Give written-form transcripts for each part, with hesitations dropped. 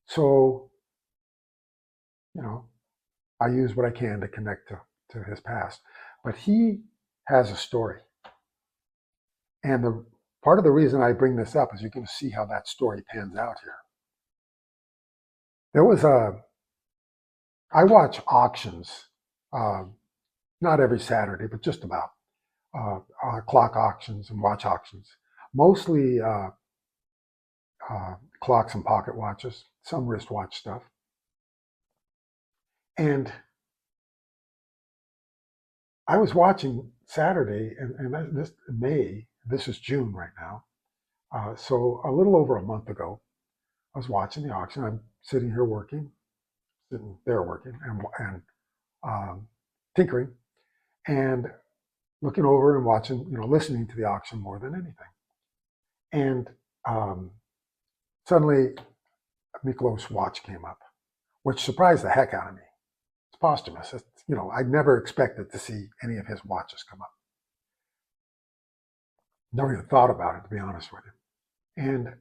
So, you know, I use what I can to connect to his past. But he has a story. And the part of the reason I bring this up is you're going to see how that story pans out here. There was I watch auctions, not every Saturday, but just about, clock auctions and watch auctions. Mostly clocks and pocket watches, some wristwatch stuff. And I was watching Saturday, and this is June right now. So a little over a month ago, I was watching the auction. I'm sitting here working, sitting there working, and tinkering, and looking over and watching, listening to the auction more than anything. And suddenly, Miklosch's watch came up, which surprised the heck out of me. It's posthumous. I never expected to see any of his watches come up. Never even thought about it, to be honest with you. And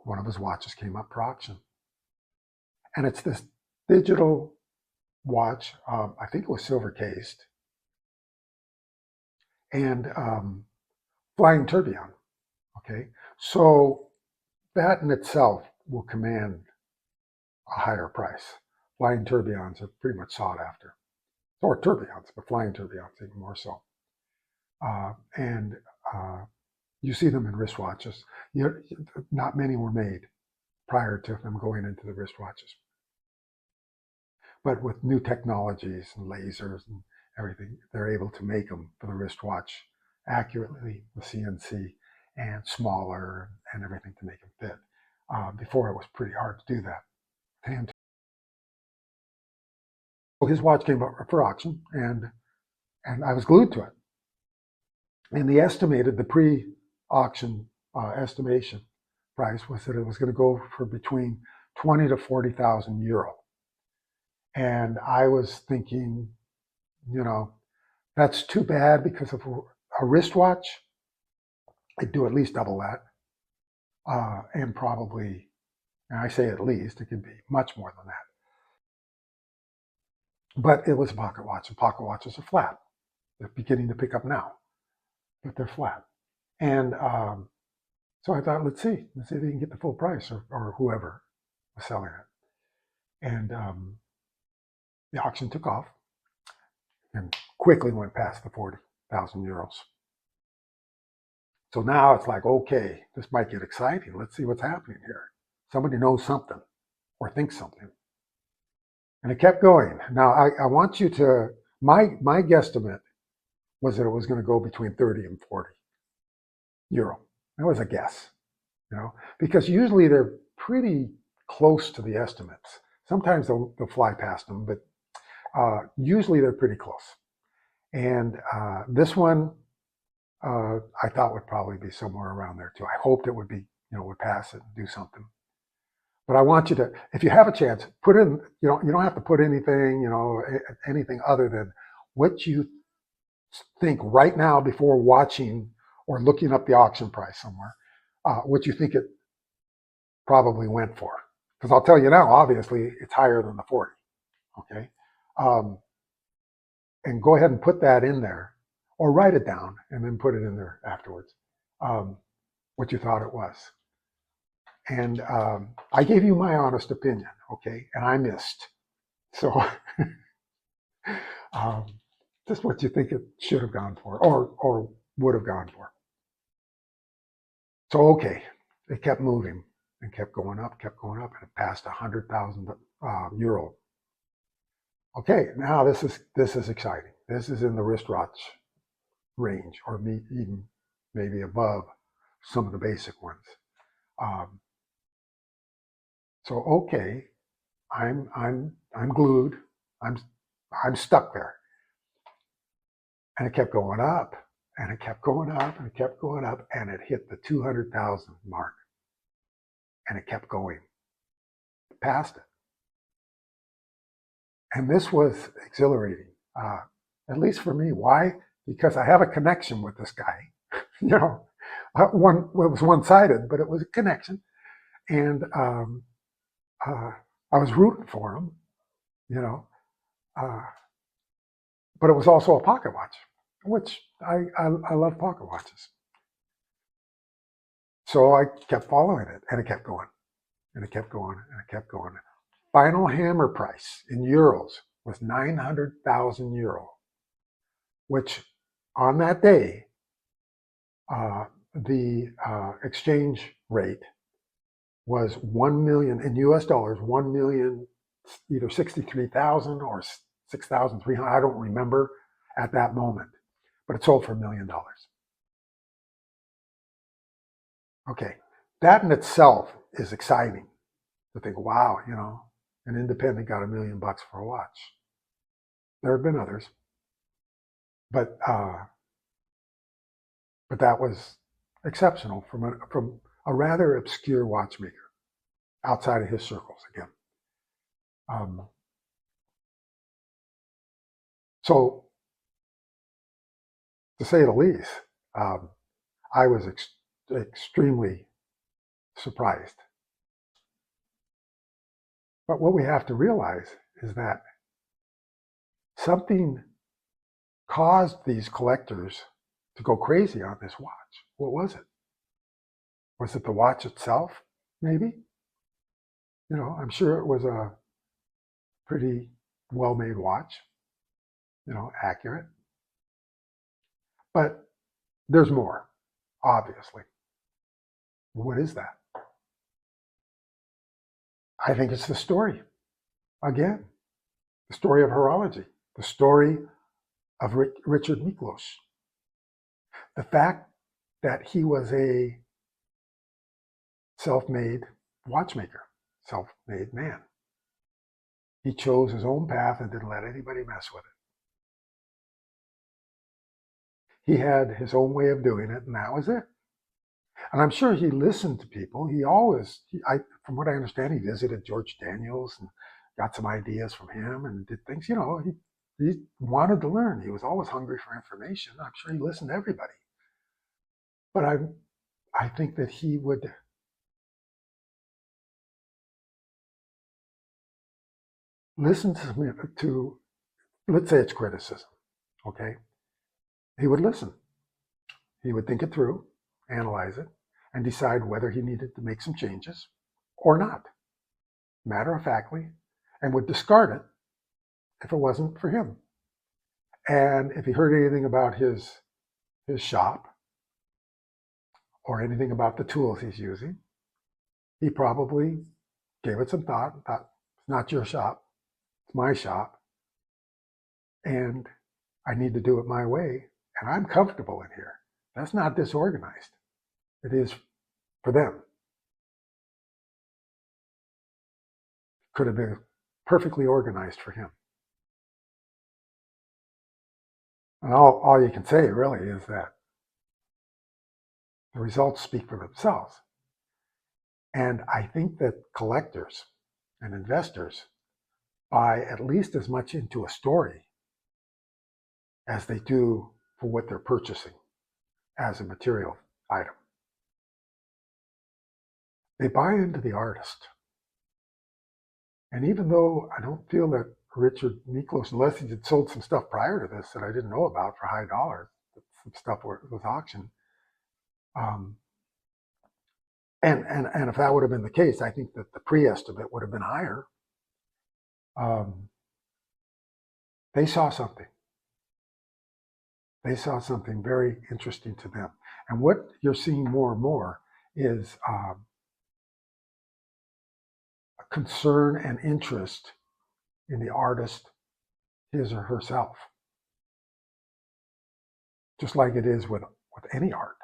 one of his watches came up for auction. And it's this digital watch. I think it was silver cased. And flying tourbillon. Okay. So that in itself will command a higher price. Flying tourbillons are pretty much sought after. Or tourbillons, but flying tourbillons even more so. And you see them in wristwatches. Not many were made prior to them going into the wristwatches. But with new technologies and lasers and everything, they're able to make them for the wristwatch accurately with CNC and smaller and everything to make them fit. Before it was pretty hard to do that. And so his watch came up for auction, and I was glued to it. And the pre-auction estimation price was that it was going to go for between 20 to 40,000 euro. And I was thinking, that's too bad, because of a wristwatch, I'd do at least double that. And probably, and I say at least, it could be much more than that. But it was a pocket watch, and pocket watches are flat. They're beginning to pick up now, but they're flat. And so I thought, let's see if they can get the full price, or whoever was selling it. And the auction took off and quickly went past the 40,000 euros. So now it's like, okay, this might get exciting. Let's see what's happening here. Somebody knows something or thinks something. And it kept going. Now, I want you to, my guesstimate was that it was going to go between 30 and 40 euro. That was a guess, because usually they're pretty close to the estimates. Sometimes they'll fly past them, but usually they're pretty close. And this one, I thought would probably be somewhere around there too. I hoped it would be, would pass it and do something. But I want you to, if you have a chance, put in, you don't have to put anything, anything other than what you think right now before watching or looking up the auction price somewhere, what you think it probably went for. Because I'll tell you now, obviously, it's higher than the 40, okay? And go ahead and put that in there, or write it down and then put it in there afterwards, what you thought it was. And I gave you my honest opinion, okay? And I missed. So just what you think it should have gone for, or would have gone for. So, okay, it kept moving and kept going up, and it passed 100,000 euro. Okay, now this is exciting. This is in the wristwatch range, or even maybe above some of the basic ones. So okay, I'm glued. I'm stuck there. And it kept going up, and it kept going up, and it kept going up, and it hit the 200,000 mark. And it kept going. It passed it. And this was exhilarating, at least for me. Why? Because I have a connection with this guy. It was one-sided, but it was a connection. And I was rooting for him, you know, uh, but it was also a pocket watch, which I love pocket watches. So I kept following it, and it kept going, and it kept going, and it kept going. Final hammer price in euros was 900,000 euro, which on that day, the exchange rate was 1 million in US dollars, 1 million, either 63,000 or 6,300. I don't remember at that moment, but it sold for $1 million. Okay, that in itself is exciting to think, wow, you know, an independent got $1 million for a watch. There have been others, but that was exceptional from a rather obscure watchmaker outside of his circles again. So, to say the least, I was extremely surprised. But what we have to realize is that something caused these collectors to go crazy on this watch. What was it? Was it the watch itself, maybe? You know, I'm sure it was a pretty well-made watch, you know, accurate. But there's more, obviously. What is that? I think it's the story. Again, the story of horology, the story of Richard Miklosch. The fact that he was a self-made watchmaker, self-made man. He chose his own path and didn't let anybody mess with it. He had his own way of doing it, and that was it. And I'm sure he listened to people. From what I understand, he visited George Daniels and got some ideas from him and did things. You know, he wanted to learn. He was always hungry for information. I'm sure he listened to everybody. But I think that he would listen to, let's say it's criticism, okay? He would listen. He would think it through, analyze it, and decide whether he needed to make some changes or not, matter of factly, and would discard it if it wasn't for him. And if he heard anything about his shop or anything about the tools he's using, he probably gave it some thought, thought, it's not your shop, it's my shop, and I need to do it my way, and I'm comfortable in here. That's not disorganized. It is for them. Could have been perfectly organized for him. And all you can say really is that the results speak for themselves. And I think that collectors and investors buy at least as much into a story as they do for what they're purchasing as a material item. They buy into the artist. And even though I don't feel that Richard Miklosch, unless he had sold some stuff prior to this that I didn't know about for high dollars, some stuff was auctioned. And if that would have been the case, I think that the pre-estimate would have been higher. They saw something. They saw something very interesting to them. And what you're seeing more and more is a concern and interest in the artist, his or herself. Just like it is with any art.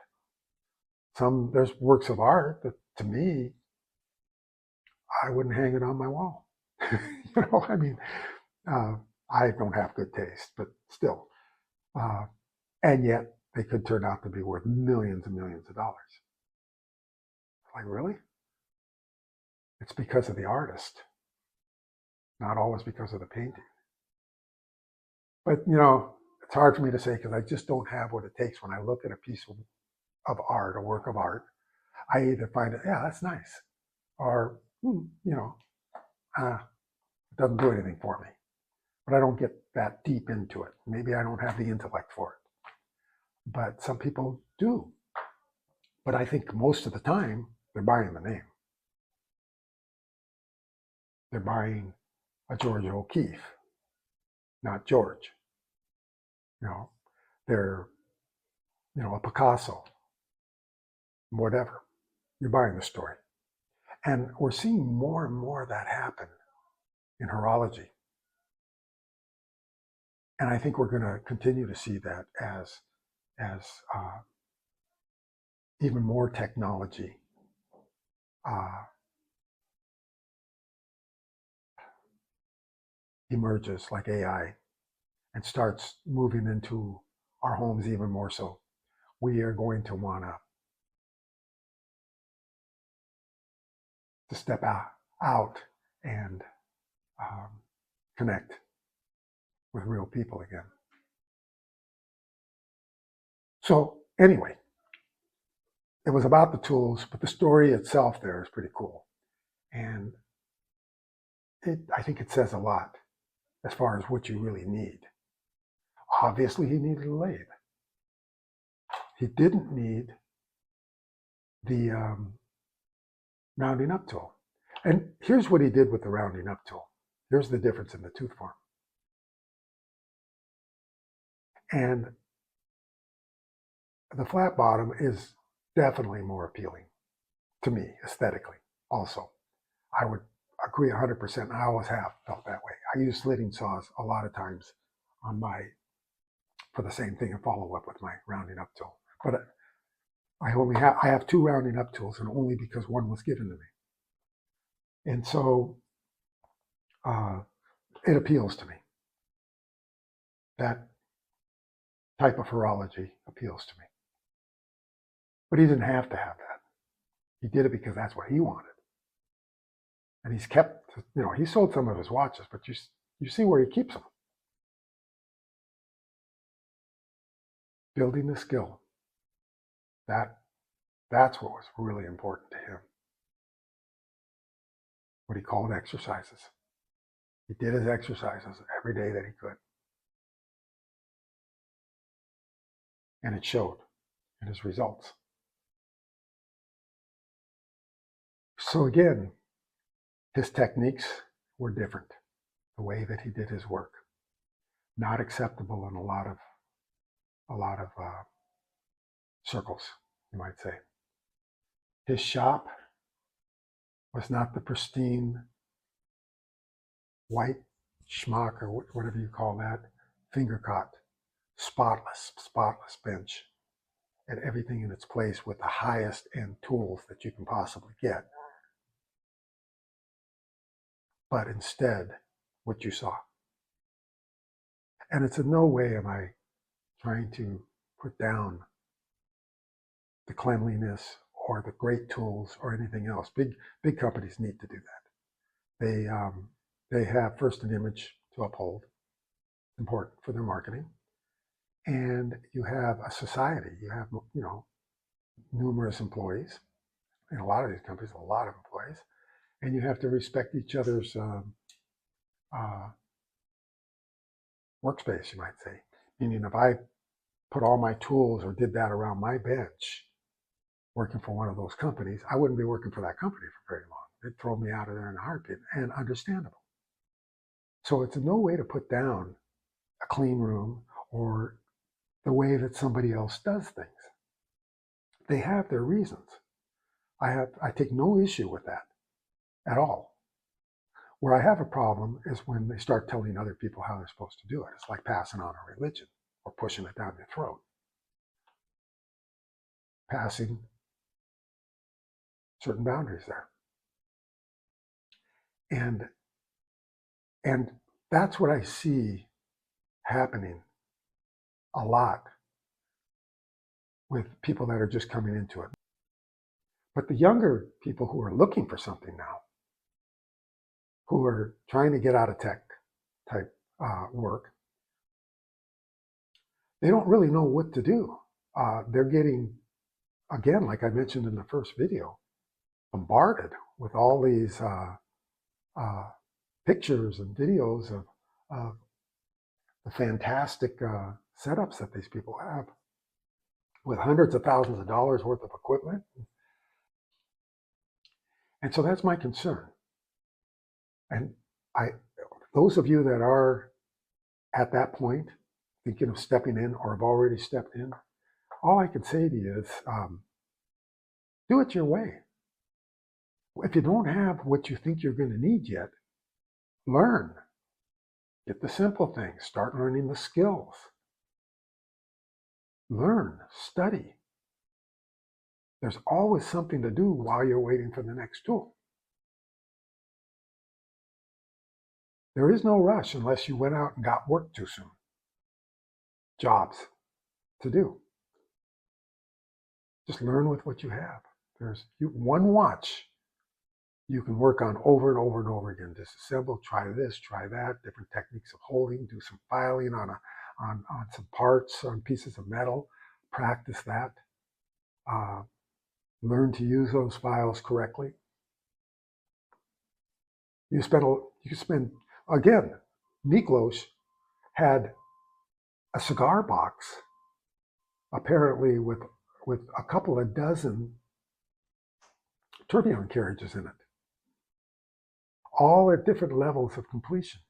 There's works of art that, to me, I wouldn't hang it on my wall. You know, I mean, I don't have good taste, but still. And yet they could turn out to be worth millions and millions of dollars. Like, really? It's because of the artist, not always because of the painting. But, you know, it's hard for me to say because I just don't have what it takes when I look at a piece of art, a work of art. I either find it, yeah, that's nice, or, you know, it doesn't do anything for me. But I don't get that deep into it. Maybe I don't have the intellect for it. But some people do. But I think most of the time, they're buying the name. They're buying a George O'Keeffe, not George. They're, a Picasso, whatever. You're buying the story. And we're seeing more and more of that happen in horology. And I think we're going to continue to see that as even more technology emerges, like AI, and starts moving into our homes even more so. We are going to want to step out and connect with real people again. So anyway, it was about the tools, but the story itself there is pretty cool. And I think it says a lot as far as what you really need. Obviously, he needed a lathe. He didn't need the rounding up tool. And here's what he did with the rounding up tool. Here's the difference in the tooth form. And the flat bottom is definitely more appealing to me aesthetically also. I would agree 100%. I always have felt that way. I use slitting saws a lot of times for the same thing and follow up with my rounding up tool. But I have two rounding up tools, and only because one was given to me. And so it appeals to me. That type of horology appeals to me. But he didn't have to have that. He did it because that's what he wanted. And he's kept, he sold some of his watches, but you see where he keeps them. Building the skill. That's what was really important to him. What he called exercises. He did his exercises every day that he could. And it showed in his results. So again, his techniques were different. The way that he did his work, not acceptable in a lot of circles, you might say. His shop was not the pristine white schmuck or whatever you call that, finger cut, spotless bench, and everything in its place with the highest end tools that you can possibly get. But instead, what you saw. And it's in no way am I trying to put down the cleanliness or the great tools or anything else. Big companies need to do that. They have first an image to uphold, important for their marketing, and you have a society. You have numerous employees. In a lot of these companies, a lot of employees, and you have to respect each other's workspace, you might say. Meaning, if I put all my tools or did that around my bench, working for one of those companies, I wouldn't be working for that company for very long. They'd throw me out of there in a heartbeat, and understandable. So it's in no way to put down a clean room or the way that somebody else does things. They have their reasons. I take no issue with that at all. Where I have a problem is when they start telling other people how they're supposed to do it. It's like passing on a religion or pushing it down your throat. Passing certain boundaries there. And that's what I see happening a lot with people that are just coming into it. But the younger people who are looking for something now, who are trying to get out of tech type work, they don't really know what to do. They're getting, again, like I mentioned in the first video, bombarded with all these pictures and videos of the fantastic setups that these people have with hundreds of thousands of dollars worth of equipment. And so that's my concern. And those of you that are at that point, thinking of stepping in or have already stepped in, all I can say to you is do it your way. If you don't have what you think you're going to need yet, learn. Get the simple things. Start learning the skills. Learn, study. There's always something to do while you're waiting for the next tool. There is no rush unless you went out and got work too soon. Jobs to do. Just learn with what you have. There's one watch you can work on over and over and over again. Disassemble, try this, try that, different techniques of holding, do some filing on some parts, on pieces of metal, practice that. Learn to use those files correctly. You spend again, Miklosch had a cigar box, apparently with a couple of dozen tourbillon carriages in it, all at different levels of completion.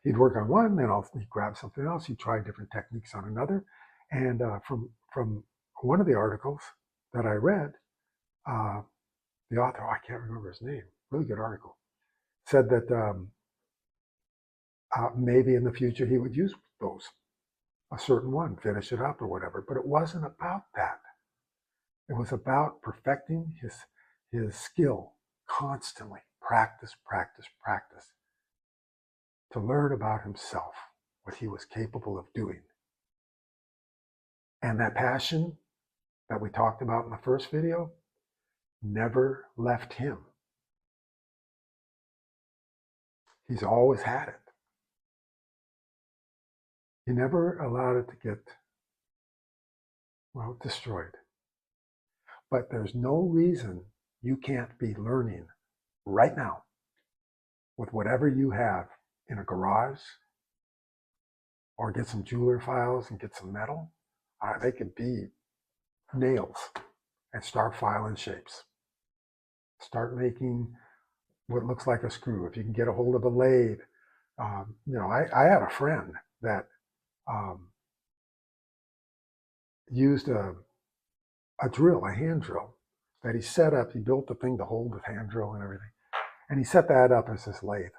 He'd work on one, then he'd grab something else. He'd try different techniques on another. And from one of the articles that I read, the author, I can't remember his name, really good article, said that maybe in the future he would use those, a certain one, finish it up or whatever. But it wasn't about that. It was about perfecting his skill constantly, practice, practice, practice, to learn about himself, what he was capable of doing. And that passion that we talked about in the first video never left him. He's always had it. He never allowed it to get, destroyed. But there's no reason you can't be learning right now with whatever you have in a garage, or get some jeweler files and get some metal. They could be nails, and start filing shapes. Start making what looks like a screw. If you can get a hold of a lathe. I had a friend that used a drill, a hand drill, that he set up. He built the thing to hold the hand drill and everything. And he set that up as his lathe.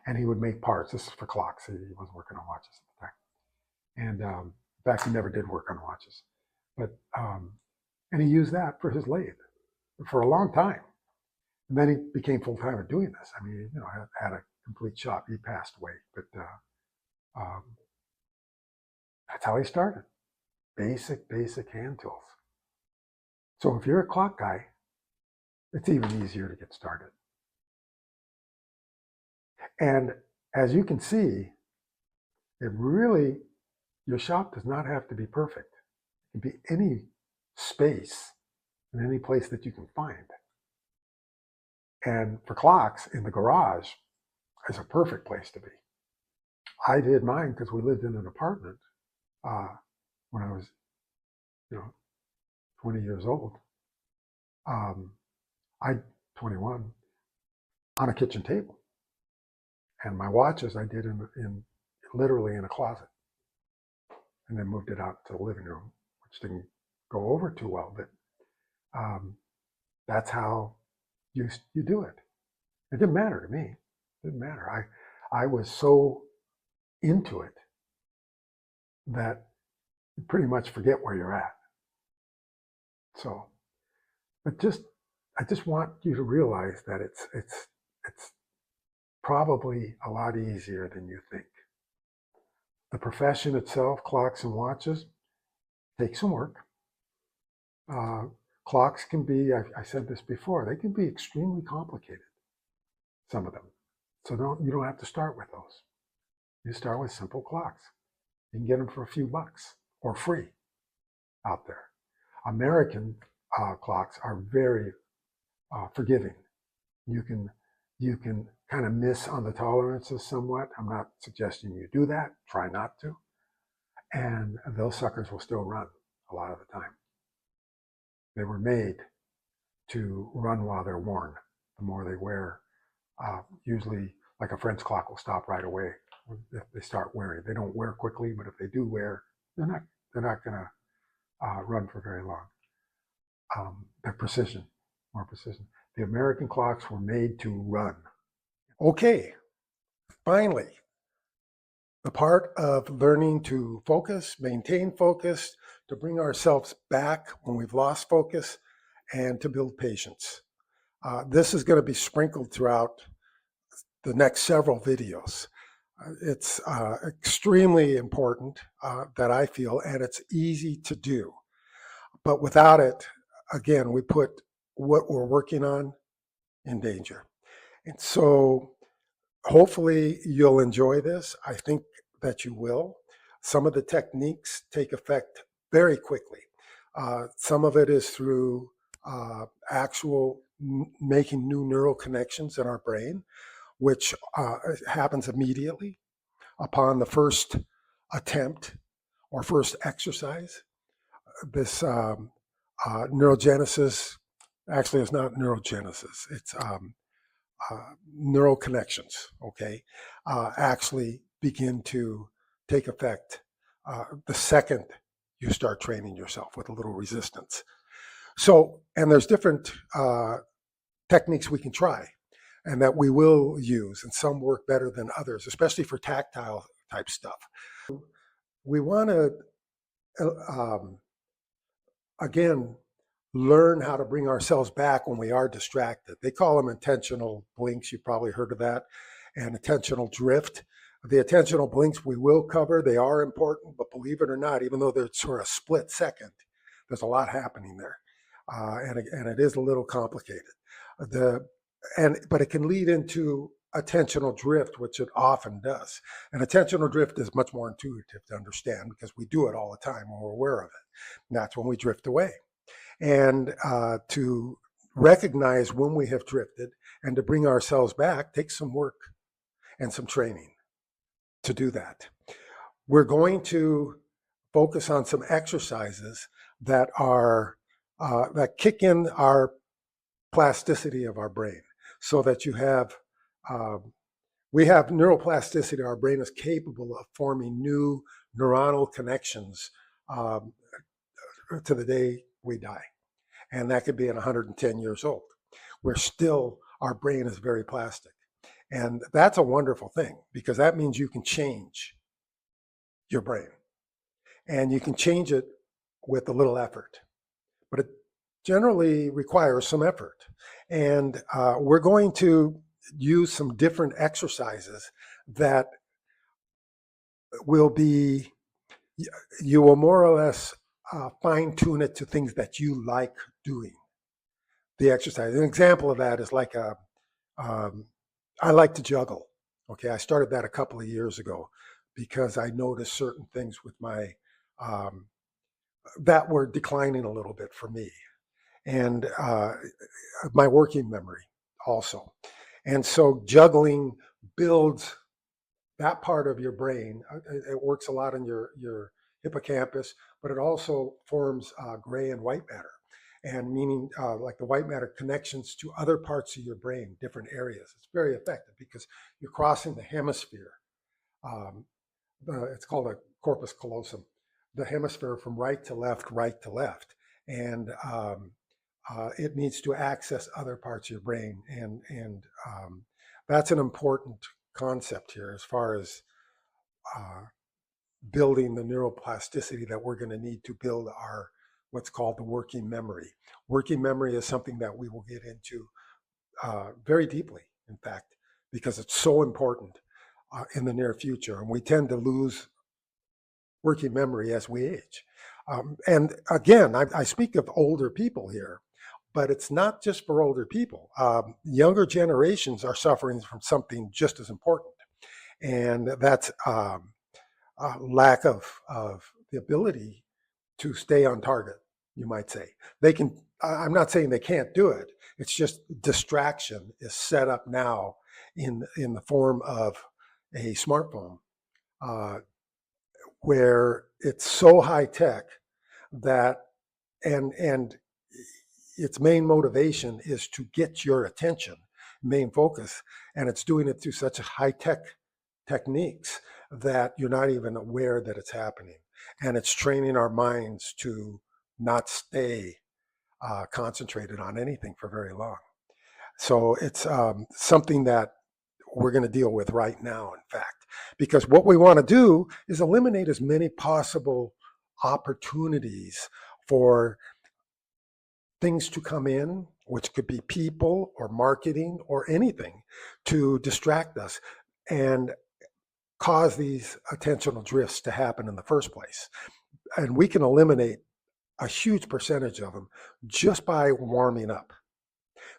And he would make parts. This is for clocks. He wasn't working on watches at the time. And in fact, he never did work on watches. But and he used that for his lathe for a long time. And then he became full-time at doing this. I mean, had a complete shop. He passed away. But that's how he started. Basic hand tools. So if you're a clock guy, it's even easier to get started. And as you can see, your shop does not have to be perfect. It can be any space in any place that you can find. And for clocks, in the garage is a perfect place to be. I did mine because we lived in an apartment when I was, 20 years old. 21, on a kitchen table. And my watches I did in literally in a closet, and then moved it out to the living room, which didn't go over too well. But that's how you do it. It didn't matter to me. It didn't matter. I was so into it that you pretty much forget where you're at. So, but I just want you to realize that it's probably a lot easier than you think. The profession itself, clocks and watches, takes some work. Clocks can be, I said this before, they can be extremely complicated, some of them. So you don't have to start with those. You start with simple clocks. You can get them for a few bucks or free out there. American clocks are very forgiving. You can You can kind of miss on the tolerances somewhat. I'm not suggesting you do that. Try not to. And those suckers will still run a lot of the time. They were made to run while they're worn. The more they wear, usually like a French clock will stop right away if they start wearing. They don't wear quickly, but if they do wear, they're not going to run for very long. They're precision, more precision. The American clocks were made to run. Okay, finally, the part of learning to focus, maintain focus, to bring ourselves back when we've lost focus, and to build patience. This is going to be sprinkled throughout the next several videos. It's extremely important that I feel, and it's easy to do. But without it, again, we put what we're working on in danger. And so hopefully you'll enjoy this. I think that you will. Some of the techniques take effect very quickly. Some of it is through actual making new neural connections in our brain, which happens immediately upon the first attempt or first exercise. This neurogenesis actually is not neurogenesis, it's neural connections, okay, actually begin to take effect the second you start training yourself with a little resistance. So, and there's different techniques we can try and that we will use, and some work better than others, especially for tactile type stuff. We want to, again, learn how to bring ourselves back when we are distracted. They call them intentional blinks. You've probably heard of that. And attentional drift. The attentional blinks we will cover. They are important, but believe it or not, even though they're sort of split second, there's a lot happening there. And it is a little complicated. But it can lead into attentional drift, which it often does. And attentional drift is much more intuitive to understand because we do it all the time when we're aware of it. And that's when we drift away. And to recognize when we have drifted and to bring ourselves back takes some work and some training to do that. We're going to focus on some exercises that are that kick in our plasticity of our brain, so that you have we have neuroplasticity. Our brain is capable of forming new neuronal connections to the day we die. And that could be at 110 years old. We're still, our brain is very plastic. And that's a wonderful thing because that means you can change your brain. And you can change it with a little effort. But it generally requires some effort. And we're going to use some different exercises that will be, you will more or less fine tune it to things that you like doing. The exercise. An example of that is like I like to juggle. Okay, I started that a couple of years ago because I noticed certain things with my that were declining a little bit for me, and my working memory also. And so juggling builds that part of your brain. It works a lot in your hippocampus, but it also forms gray and white matter. And meaning like the white matter connections to other parts of your brain, different areas. It's very effective because you're crossing the hemisphere. It's called a corpus callosum, the hemisphere from right to left. And it needs to access other parts of your brain. And that's an important concept here as far as building the neuroplasticity that we're going to need to build our what's called the working memory. Working memory is something that we will get into very deeply, in fact, because it's so important in the near future. And we tend to lose working memory as we age. And again, I speak of older people here, but it's not just for older people. Younger generations are suffering from something just as important, and that's lack of the ability to stay on target you might say. They can, I'm not saying they can't do it. It's just distraction is set up now in the form of a smartphone, uh, where it's so high tech that, and its main motivation is to get your attention, main focus, and it's doing it through such high tech techniques that you're not even aware that it's happening. And it's training our minds to not stay concentrated on anything for very long. So it's something that we're going to deal with right now, in fact, because what we want to do is eliminate as many possible opportunities for things to come in, which could be people or marketing or anything, to distract us and cause these attentional drifts to happen in the first place. And we can eliminate a huge percentage of them just by warming up,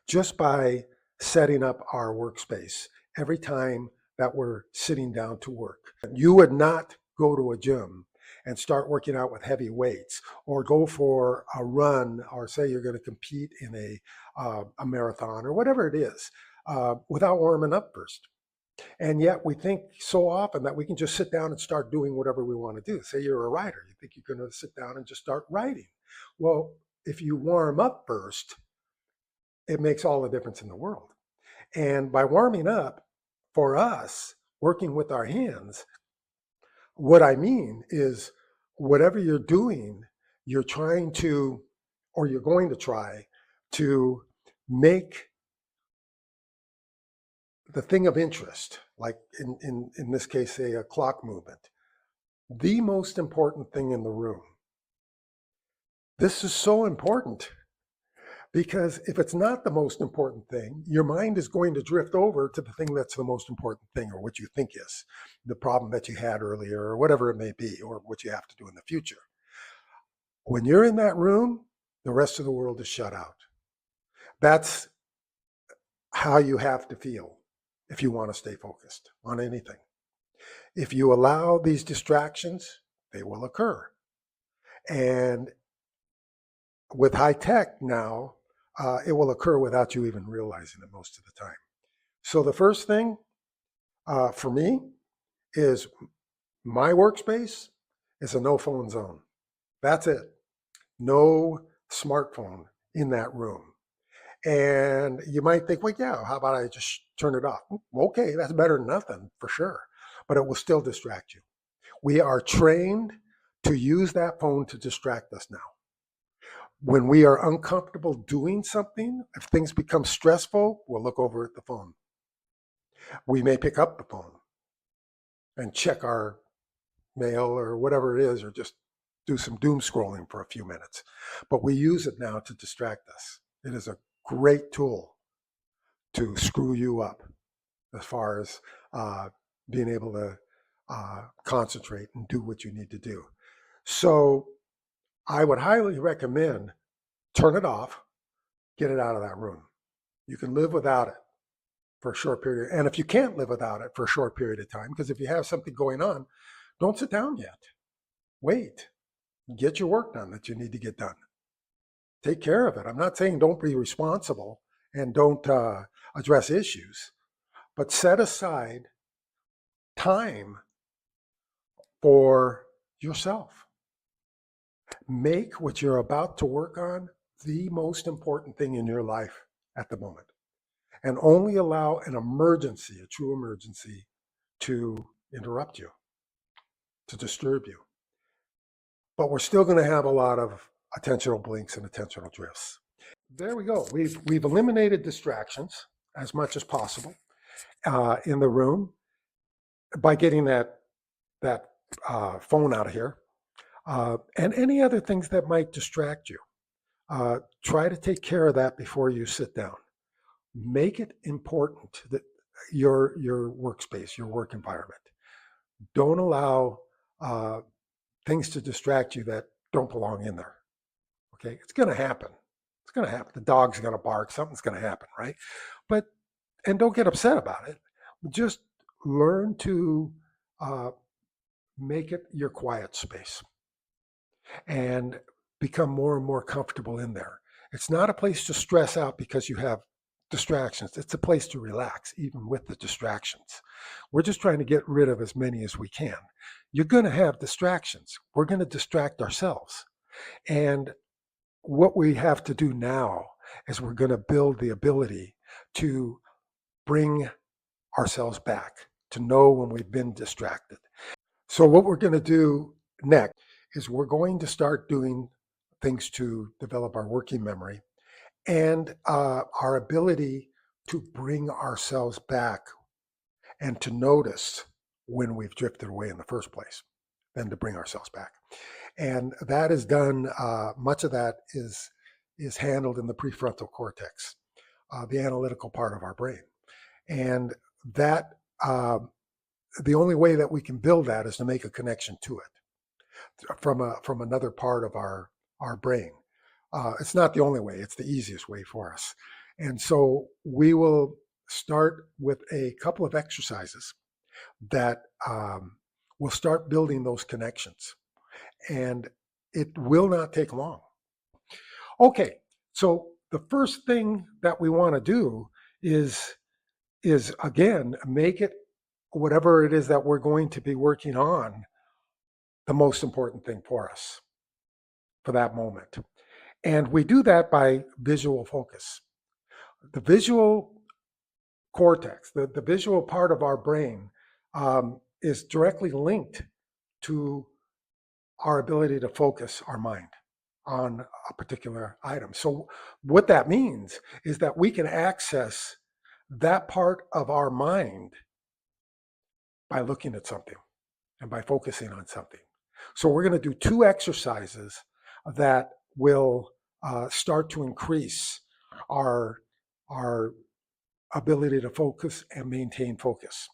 just by setting up our workspace every time that we're sitting down to work. You would not go to a gym and start working out with heavy weights, or go for a run, or say you're going to compete in a marathon or whatever it is, without warming up first. And yet we think so often that we can just sit down and start doing whatever we want to do. Say you're a writer, you think you're going to sit down and just start writing. Well, if you warm up first, it makes all the difference in the world. And by warming up, for us, working with our hands, what I mean is whatever you're doing, you're trying to, or you're going to try to make the thing of interest, like in this case, say a clock movement, the most important thing in the room. This is so important because if it's not the most important thing, your mind is going to drift over to the thing that's the most important thing, or what you think is the problem that you had earlier, or whatever it may be, or what you have to do in the future. When you're in that room, the rest of the world is shut out. That's how you have to feel if you want to stay focused on anything. If you allow these distractions, they will occur. And with high tech now, it will occur without you even realizing it most of the time. So the first thing for me is my workspace is a no phone zone. That's it. No smartphone in that room. And you might think, well, yeah, how about I just turn it off? Okay, that's better than nothing for sure, but it will still distract you. We are trained to use that phone to distract us now. When we are uncomfortable doing something, if things become stressful, we'll look over at the phone. We may pick up the phone and check our mail or whatever it is, or just do some doom scrolling for a few minutes. But we use it now to distract us. It is a great tool to screw you up as far as being able to concentrate and do what you need to do. So I would highly recommend turn it off, get it out of that room. You can live without it for a short period. And if you can't live without it for a short period of time, because if you have something going on, don't sit down yet. Wait, get your work done that you need to get done. Take care of it. I'm not saying don't be responsible and don't address issues, but set aside time for yourself. Make what you're about to work on the most important thing in your life at the moment, and only allow an emergency, a true emergency, to interrupt you, to disturb you. But we're still going to have a lot of attentional blinks and attentional drifts. There we go. We've eliminated distractions as much as possible in the room by getting that phone out of here, and any other things that might distract you. Try to take care of that before you sit down. Make it important that your workspace, your work environment. Don't allow things to distract you that don't belong in there. Okay, it's going to happen. It's going to happen. The dog's going to bark. Something's going to happen, right? And don't get upset about it. Just learn to make it your quiet space. And become more and more comfortable in there. It's not a place to stress out because you have distractions. It's a place to relax, even with the distractions. We're just trying to get rid of as many as we can. You're going to have distractions. We're going to distract ourselves. And what we have to do now is we're going to build the ability to bring ourselves back, to know when we've been distracted. So what we're going to do next is we're going to start doing things to develop our working memory and our ability to bring ourselves back and to notice when we've drifted away in the first place, then to bring ourselves back. And that is done, much of that is handled in the prefrontal cortex, the analytical part of our brain. And that, the only way that we can build that is to make a connection to it from another part of our brain. It's not the only way, it's the easiest way for us. And so we will start with a couple of exercises that will start building those connections. And it will not take long. Okay, so the first thing that we want to do is again, make it, whatever it is that we're going to be working on, the most important thing for us for that moment. And we do that by visual focus. The visual cortex, the visual part of our brain, is directly linked to our ability to focus our mind on a particular item. So what that means is that we can access that part of our mind by looking at something and by focusing on something. So we're going to do two exercises that will start to increase our ability to focus and maintain focus.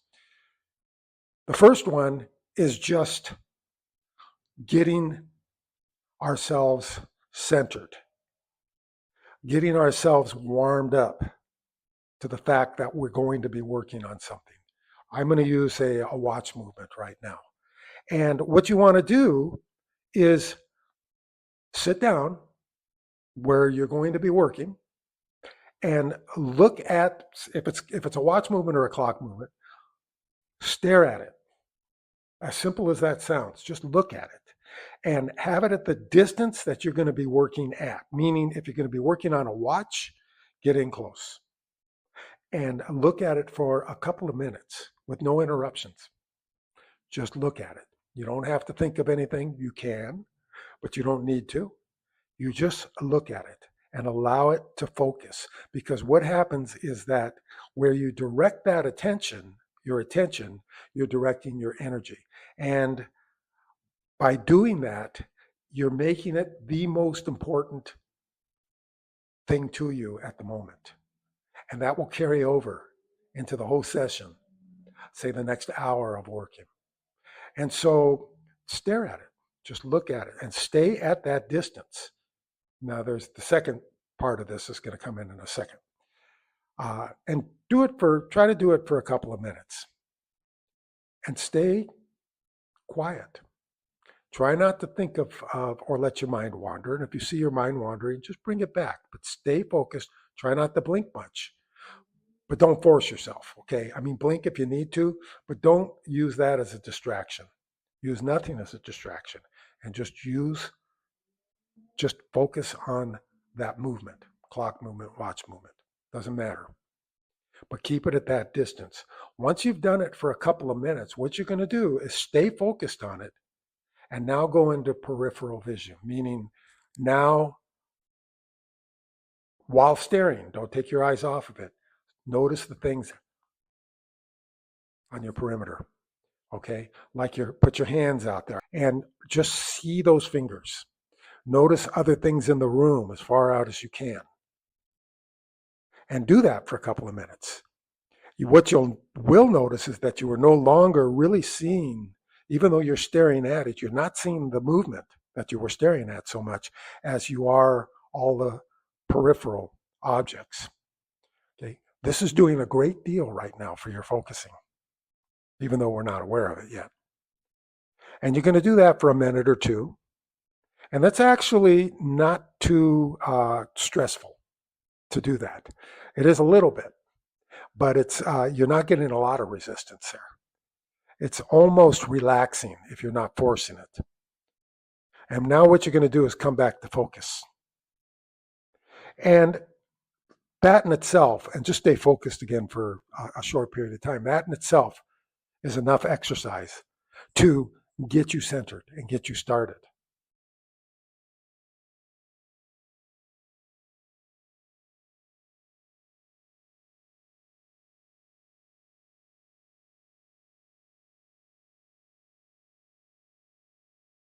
The first one is just getting ourselves centered, getting ourselves warmed up to the fact that we're going to be working on something. I'm going to use a watch movement right now. And what you want to do is sit down where you're going to be working and look at, if it's a watch movement or a clock movement, stare at it. As simple as that sounds, just look at it and have it at the distance that you're going to be working at. Meaning, if you're going to be working on a watch, get in close and look at it for a couple of minutes with no interruptions. Just look at it. You don't have to think of anything. You can, but you don't need to. You just look at it and allow it to focus. Because what happens is that where you direct that attention, you're directing your energy. And by doing that, you're making it the most important thing to you at the moment. And that will carry over into the whole session, say the next hour of working. And so stare at it, just look at it and stay at that distance. Now there's the second part of this is going to come in a second. And try to do it for a couple of minutes and stay quiet. Try not to think of or let your mind wander. And if you see your mind wandering, just bring it back, but stay focused. Try not to blink much, but don't force yourself. Okay. I mean, blink if you need to, but don't use that as a distraction. Use nothing as a distraction and just focus on that movement, clock movement, watch movement, doesn't matter. But keep it at that distance. Once you've done it for a couple of minutes, what you're going to do is stay focused on it and now go into peripheral vision, meaning now while staring, don't take your eyes off of it. Notice the things on your perimeter, okay? Like put your hands out there and just see those fingers. Notice other things in the room as far out as you can. And do that for a couple of minutes. What you will notice is that you are no longer really seeing, even though you're staring at it, you're not seeing the movement that you were staring at so much as you are all the peripheral objects. Okay, this is doing a great deal right now for your focusing, even though we're not aware of it yet. And you're going to do that for a minute or two. And that's actually not too stressful to do that. It is a little bit, but it's you're not getting a lot of resistance there. It's almost relaxing if you're not forcing it. And now what you're going to do is come back to focus. And that in itself, and just stay focused again for a short period of time, that in itself is enough exercise to get you centered and get you started.